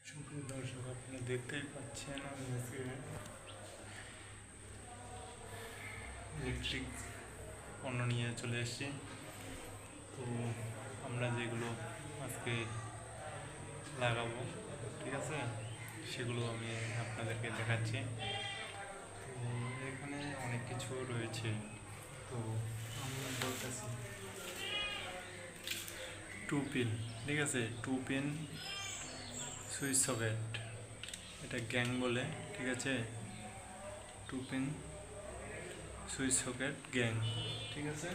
সুপ্রিয় দর্শক, আপনারা দেখতেই পাচ্ছেন আমি আজকে ইলেকট্রিক পণ্য নিয়ে চলে এসেছি। তো আমরা যেগুলো আজকে লাগাবো, ঠিক আছে, সেগুলো আমি আপনাদেরকে দেখাচ্ছি। তো এখানে অনেক কিছু রয়েছে। তো আমরা বলতেছি 2 পিন, ঠিক আছে, 2 পিন সুইচ সকেট, এটা গ্যাং বলে, ঠিক আছে। 2 পিন সুইচ সকেট গ্যাং, ঠিক আছে।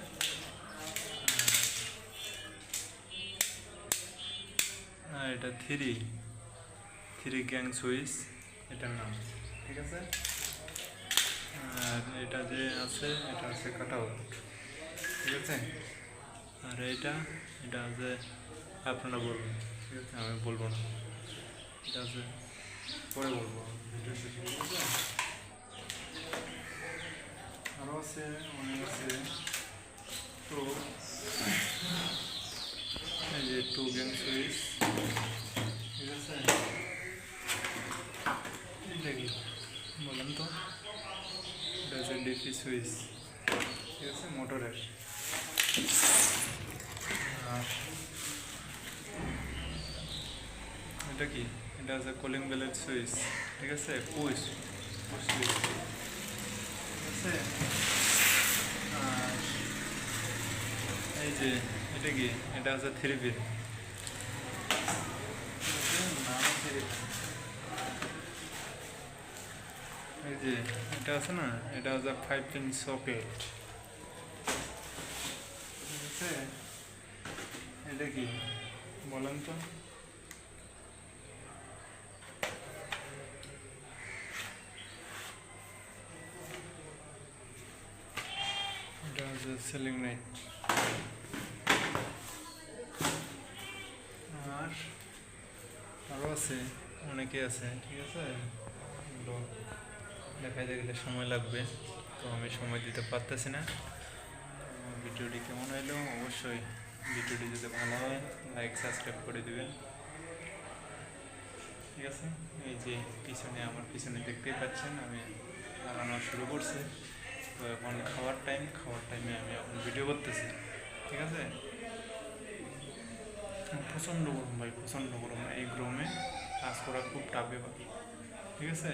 আর এটা থ্রি গ্যাং সুইচ, এটার নাম, ঠিক আছে। আর এটা যে আছে এটা হচ্ছে কাট আউট, ঠিক আছে। আর এটা আছে, আপনারা বলবেন, ঠিক আছে, আমি বলবো না, এটা আছে পরে বলবো, ভিডিও শেষে বলবো। আরও আছে, অনেক আছে। তো এই যে 2 গ্যাং সুইচ, ঠিক আছে। এটা কি বলেন তো? এটা হচ্ছে ডিপি সুইচ, ঠিক আছে, মোটরের। আর এটা কি? এটা আছে কলিং বেলের সুইচ, ঠিক আছে, পুশ সুইচ, ঠিক আছে। আর এই যে এটা কি? এটা আছে 3 পিন, নাম 3 পিন। এই যে এটা আছে না, এটা আছে 5 পিন সকেট, ঠিক আছে। এটা কি বলেন তো? এটা হচ্ছে সিলিং লাইট। আর আরও আছে, অনেকে আছে, ঠিক আছে। এগুলো দেখাইতে গেলে সময় লাগবে, তো আমি সময় দিতে পারতেছি না। ভিডিওটি কেমন হইলো অবশ্যই, ভিডিওটি যদি ভালো হয় লাইক সাবস্ক্রাইব করে দেবেন, ঠিক আছে। এই যে পিছনে, আমার পিছনে দেখতেই পাচ্ছেন আমি লাগানো শুরু করছি। তো এখন খাওয়ার টাইমে আমি এখন ভিডিও করতেছি, ঠিক আছে। প্রচণ্ড গরম ভাই, প্রচণ্ড গরম। এই গরমে কাজ করা খুব টাফ ব্যাপার, ঠিক আছে।